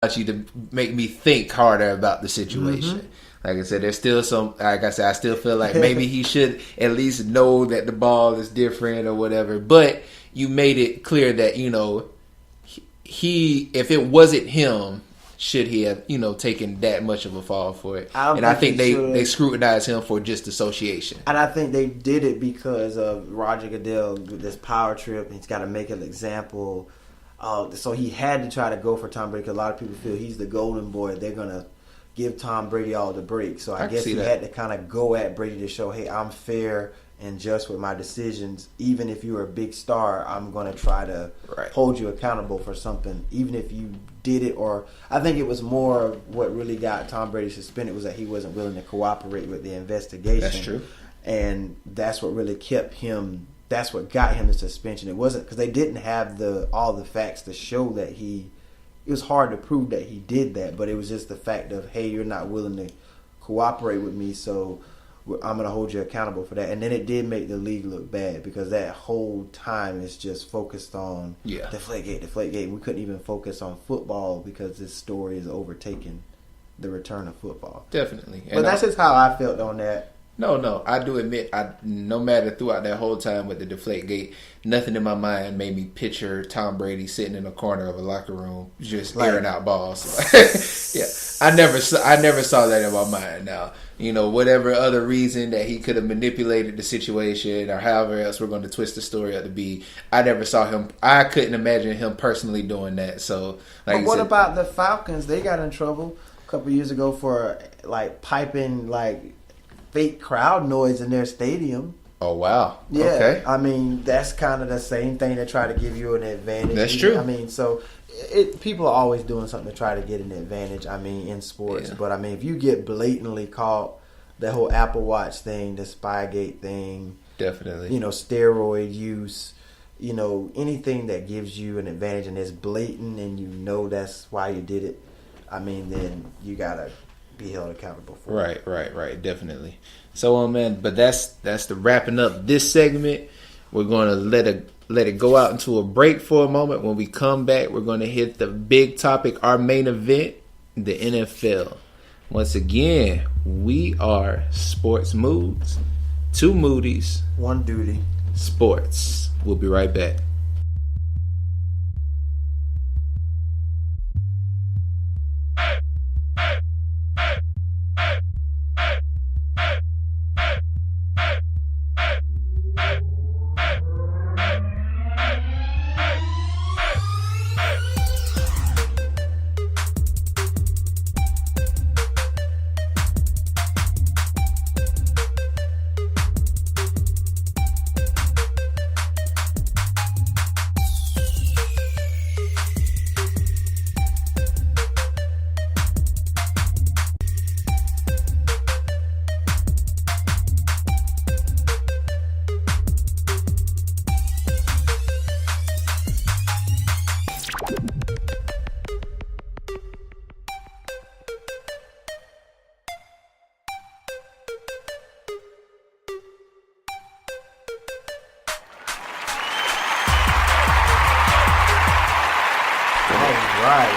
want you to make me think harder about the situation. Like I said, there's still some. Like I said, I still feel like maybe he should at least know that the ball is different or whatever. But you made it clear that he if it wasn't him, should he have taken that much of a fall for it? I think they scrutinized him for just association. And I think they did it because of Roger Goodell with this power trip. He's got to make an example. So he had to try to go for Tom Brady because a lot of people feel he's the golden boy. They're gonna give Tom Brady all the break. So I guess he had to kind of go at Brady to show, hey, I'm fair and just with my decisions. Even if you're a big star, I'm going to try to hold you accountable for something, even if you did it. Or I think it was more what really got Tom Brady suspended was that he wasn't willing to cooperate with the investigation. That's true. And that's what really kept him. That's what got him the suspension. It wasn't because they didn't have all the facts to show that it was hard to prove that he did that, but it was just the fact of, hey, you're not willing to cooperate with me, so I'm going to hold you accountable for that. And then it did make the league look bad because that whole time is just focused on Deflategate. We couldn't even focus on football because this story is overtaking the return of football. Definitely. But that's just how I felt on that. No, I do admit, no matter throughout that whole time with the Deflategate, nothing in my mind made me picture Tom Brady sitting in a corner of a locker room just airing out balls. Yeah, I never saw that in my mind. Now, whatever other reason that he could have manipulated the situation or however else we're going to twist the story up to be, I never saw him. I couldn't imagine him personally doing that. So, but what about the Falcons? They got in trouble a couple years ago for piping fake crowd noise in their stadium. Oh, wow. Yeah. Okay. I mean, that's kind of the same thing to try to give you an advantage. That's true. I mean, so people are always doing something to try to get an advantage, in sports. Yeah. But, if you get blatantly caught, the whole Apple Watch thing, the Spygate thing. Definitely. Steroid use, anything that gives you an advantage and is blatant and that's why you did it, then you got to be held accountable for it. Right, definitely. So, man, but that's the wrapping up this segment. We're going to let it go out into a break for a moment. When we come back, we're going to hit the big topic, our main event, the NFL. Once again, we are Sports Moods, 2 Moodys, 1 Duty, Sports. We'll be right back.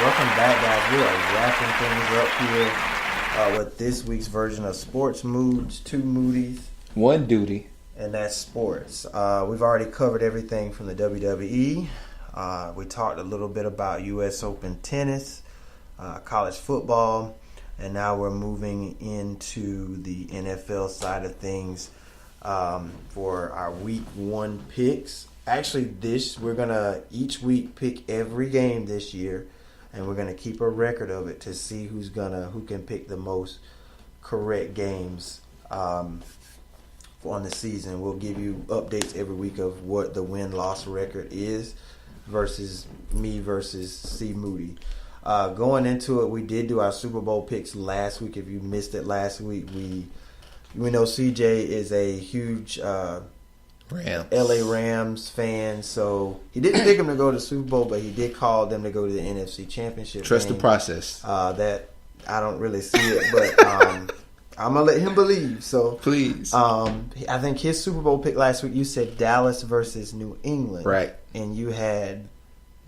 Welcome back, guys. We are wrapping things up here with this week's version of Sports Moods, 2 Moodys, 1 Duty, and that's sports. We've already covered everything from the WWE. We talked a little bit about U.S. Open tennis, college football, and now we're moving into the NFL side of things for our Week 1 picks. Actually, we're going to each week pick every game this year, and we're going to keep a record of it to see who can pick the most correct games on the season. We'll give you updates every week of what the win-loss record is versus me versus C. Moody. Going into it, we did do our Super Bowl picks last week. If you missed it last week, we know CJ is a huge LA Rams fan, so he didn't pick them to go to the Super Bowl, but he did call them to go to the NFC Championship Trust game. the process. That I don't really see it, but I'm gonna let him believe. So please, I think his Super Bowl pick last week, you said Dallas versus New England, right? And you had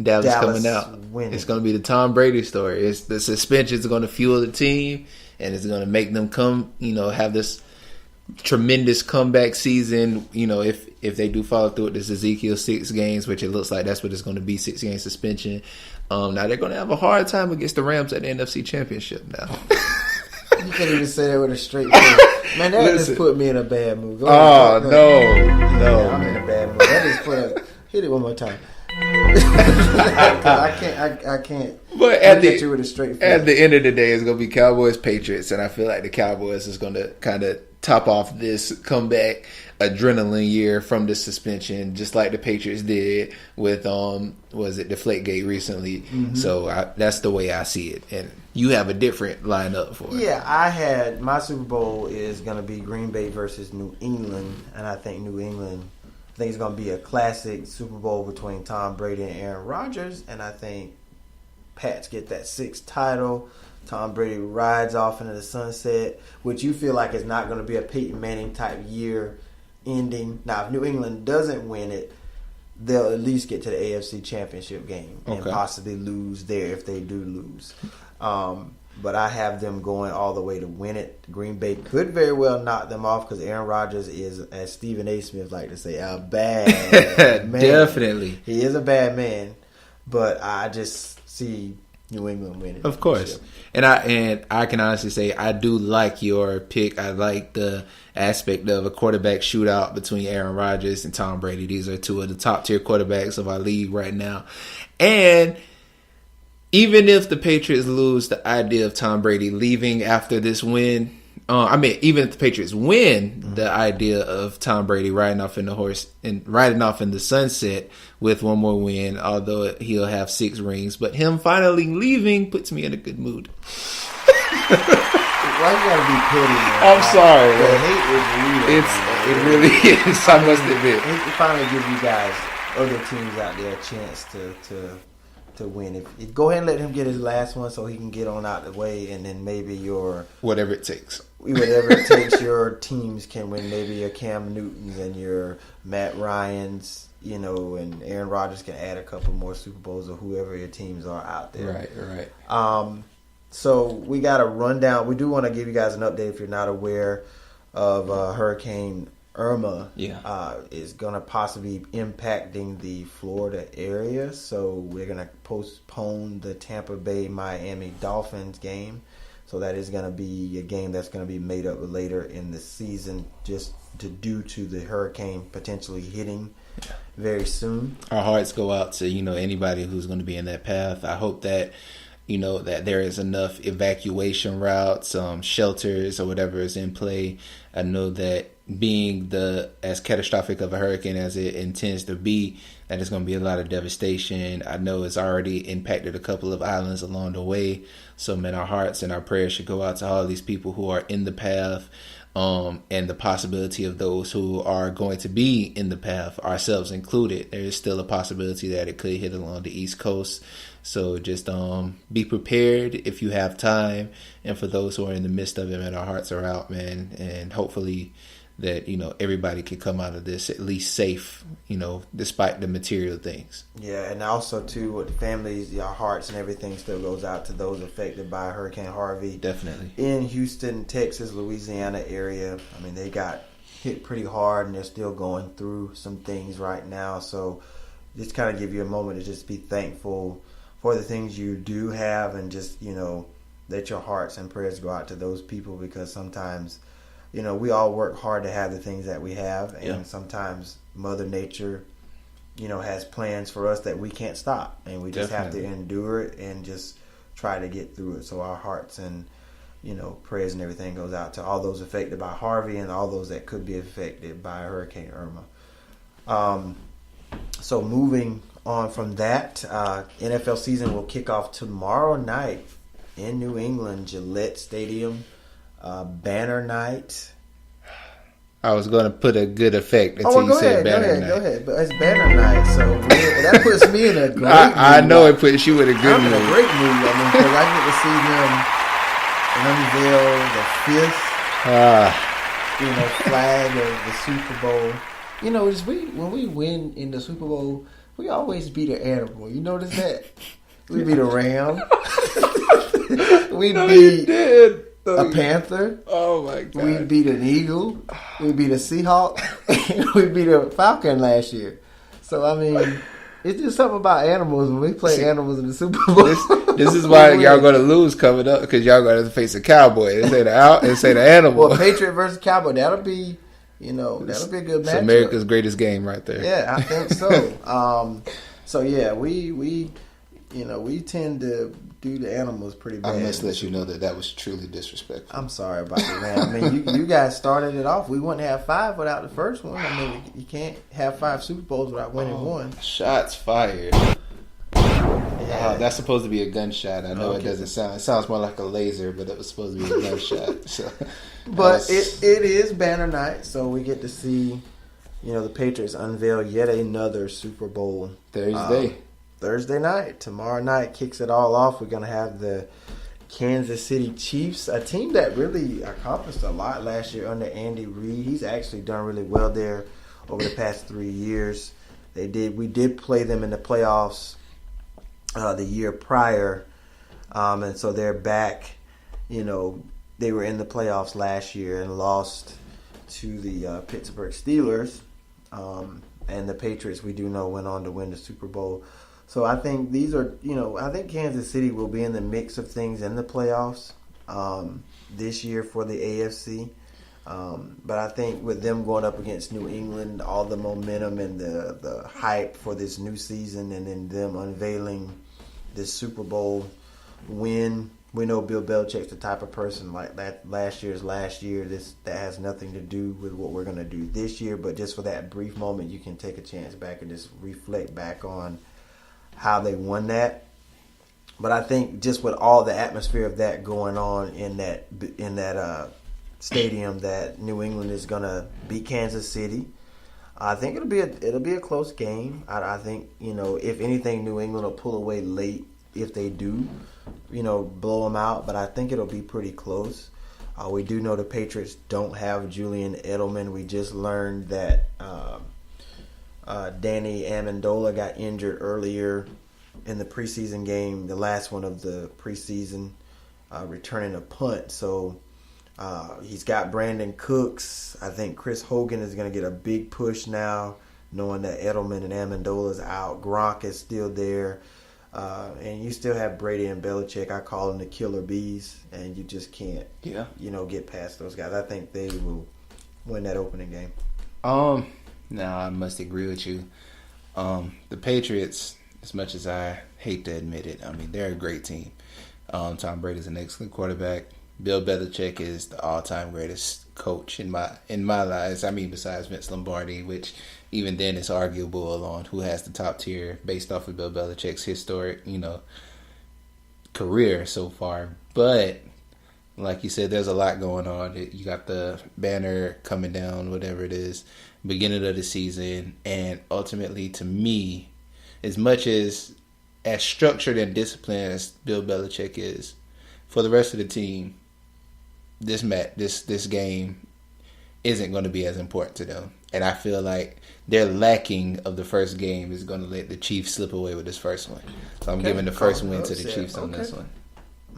Dallas coming out. Winning. It's going to be the Tom Brady story. It's the suspensions are going to fuel the team, and it's going to make them come. Have this tremendous comeback season. If they do follow through with this Ezekiel 6 games, which it looks like that's what it's going to be, 6 game suspension. Now they're going to have a hard time against the Rams at the NFC Championship now. You can't even say that with a straight face. Man, that just put me in a bad mood. No. I'm in a bad mood. Hit it one more time. I can't. But get you with a straight face. At the end of the day, it's going to be Cowboys Patriots, and I feel like the Cowboys is going to kind of top off this comeback adrenaline year from the suspension, just like the Patriots did with Deflategate recently. Mm-hmm. So that's the way I see it, and you have a different lineup for it. Yeah, I had my Super Bowl is going to be Green Bay versus New England, and I think it's going to be a classic Super Bowl between Tom Brady and Aaron Rodgers, and I think Pats get that 6th title. Tom Brady rides off into the sunset, which you feel like is not going to be a Peyton Manning type year ending. Now, if New England doesn't win it, they'll at least get to the AFC Championship game and possibly lose there if they do lose. But I have them going all the way to win it. Green Bay could very well knock them off because Aaron Rodgers is, as Stephen A. Smith like to say, a bad man. Definitely. He is a bad man, but I just see New England winning. Of course. And I can honestly say I do like your pick. I like the aspect of a quarterback shootout between Aaron Rodgers and Tom Brady. These are 2 of the top tier quarterbacks of our league right now. And even if the Patriots lose, the idea of Tom Brady leaving after this win, even if the Patriots win, the idea of Tom Brady riding off in the sunset with one more win, although he'll have 6 rings, but him finally leaving puts me in a good mood. Why you gotta be petty, man? I'm sorry. The hate is real. It really is. I must admit. It finally gives you guys, other teams out there, a chance to win. If go ahead and let him get his last one so he can get on out the way, and then maybe whatever it takes, your teams can win. Maybe your Cam Newtons and your Matt Ryans, and Aaron Rodgers can add a couple more Super Bowls or whoever your teams are out there. Right. So we got a rundown. We do want to give you guys an update if you're not aware of Hurricane Irma. Is going to possibly be impacting the Florida area. So we're going to postpone the Tampa Bay Miami Dolphins game. So that is going to be a game that's going to be made up later in the season, just due to the hurricane potentially hitting very soon. Our hearts go out to anybody who's going to be in that path. I hope that that there is enough evacuation routes, shelters or whatever is in play. I know that being as catastrophic of a hurricane as it intends to be, that is going to be a lot of devastation. I know it's already impacted a couple of islands along the way. So, man, our hearts and our prayers should go out to all these people who are in the path, and the possibility of those who are going to be in the path, ourselves included. There is still a possibility that it could hit along the East Coast. So just be prepared if you have time. And for those who are in the midst of it, man, our hearts are out, man. And hopefully that, everybody can come out of this at least safe, despite the material things. Yeah, and also, too, with the families, our hearts and everything still goes out to those affected by Hurricane Harvey. Definitely. In Houston, Texas, Louisiana area. I mean, they got hit pretty hard, and they're still going through some things right now. So just kind of give you a moment to just be thankful for the things you do have, and just, let your hearts and prayers go out to those people, because sometimes, we all work hard to have the things that we have, and sometimes Mother Nature, has plans for us that we can't stop, and we just have to endure it and just try to get through it. So our hearts and, prayers and everything goes out to all those affected by Harvey and all those that could be affected by Hurricane Irma. So moving on from that, NFL season will kick off tomorrow night in New England, Gillette Stadium. Banner night. I was going to put a good effect until you said banner night. Go ahead. But it's banner night, so that puts me in a great mood. I know it puts you in a good mood. I'm in a great mood. Because I get to see them unveil the 5th, flag of the Super Bowl. When we win in the Super Bowl, we always beat an animal. You notice that? We beat a ram. We beat a panther. Oh my god. We beat an eagle. We beat a Seahawk. We beat a falcon last year. So I mean, it's just something about animals when we play animals in the Super Bowl. This is why y'all going to lose coming up because y'all going to face a cowboy. They say the animal. Well, Patriot versus Cowboy. That'll be a good match. It's America's greatest game right there. Yeah, I think so. So yeah, we tend to do the animals pretty bad. I must let you know that was truly disrespectful. I'm sorry about that, man. I mean, you guys started it off. We wouldn't have 5 without the first one. I mean, you can't have 5 Super Bowls without winning one. Shots fired. Yeah. That's supposed to be a gunshot. I know it doesn't sound. It sounds more like a laser, but it was supposed to be a gunshot. So, but it is banner night, so we get to see, the Patriots unveil yet another Super Bowl Thursday night. Tomorrow night kicks it all off. We're going to have the Kansas City Chiefs, a team that really accomplished a lot last year under Andy Reid. He's actually done really well there over the past 3 years. We did play them in the playoffs the year prior, and so they're back. They were in the playoffs last year and lost to the Pittsburgh Steelers, and the Patriots, we do know, went on to win the Super Bowl. So I think I think Kansas City will be in the mix of things in the playoffs this year for the AFC. But I think with them going up against New England, all the momentum and the hype for this new season, and then them unveiling this Super Bowl win, we know Bill Belichick's the type of person like that. Last year. That has nothing to do with what we're going to do this year. But just for that brief moment, you can take a chance back and just reflect back on how they won that. But I think just with all the atmosphere of that going on in that stadium, that New England is gonna beat Kansas City. I think it'll be a close game. I think if anything, New England will pull away late if they do blow them out. But I think it'll be pretty close. We do know the Patriots don't have Julian Edelman. We just learned that Danny Amendola got injured earlier in the preseason game, the last one of the preseason, returning a punt. So he's got Brandon Cooks. I think Chris Hogan is going to get a big push now, knowing that Edelman and Amendola is out. Gronk is still there. And you still have Brady and Belichick. I call them the killer bees, and you just can't get past those guys. I think they will win that opening game. No, I must agree with you. The Patriots, as much as I hate to admit it, I mean, they're a great team. Tom Brady's an excellent quarterback. Bill Belichick is the all-time greatest coach in my eyes. I mean, besides Vince Lombardi, which even then is arguable on who has the top tier based off of Bill Belichick's historic, career so far. But like you said, there's a lot going on. You got the banner coming down, whatever it is, beginning of the season, and ultimately, to me, as much as structured and disciplined as Bill Belichick is, for the rest of the team, this game isn't going to be as important to them. And I feel like their lacking of the first game is going to let the Chiefs slip away with this first one. So I'm giving the first win to the Chiefs on this one.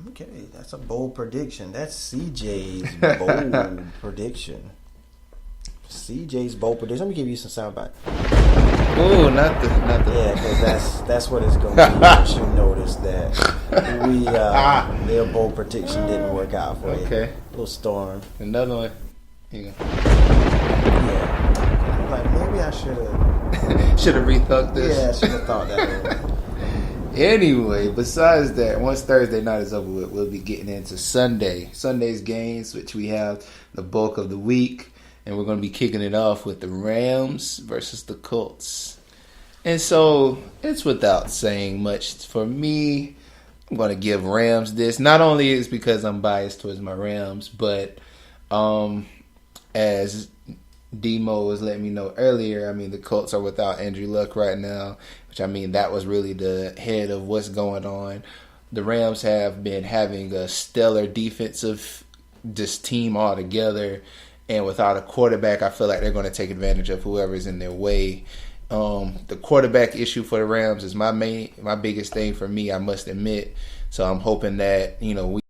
Okay, that's a bold prediction. That's CJ's bold prediction. CJ's bold prediction. Let me give you some soundbite. Oh, not the. Yeah, because that's what it's going to be. Once you notice that their bold prediction didn't work out for you. Okay. A little storm. Another one. Yeah. Like maybe I should have rethought this. Yeah, I should have thought that over. Anyway, besides that, once Thursday night is over with, we'll be getting into Sunday's games, which we have the bulk of the week. And we're going to be kicking it off with the Rams versus the Colts. And so it's without saying much for me. I'm going to give Rams this. Not only is because I'm biased towards my Rams, but as Demo was letting me know earlier, I mean, the Colts are without Andrew Luck right now, which I mean, that was really the head of what's going on. The Rams have been having a stellar defensive team altogether. And without a quarterback, I feel like they're going to take advantage of whoever's in their way. The quarterback issue for the Rams is my biggest thing for me, I must admit. So I'm hoping that, we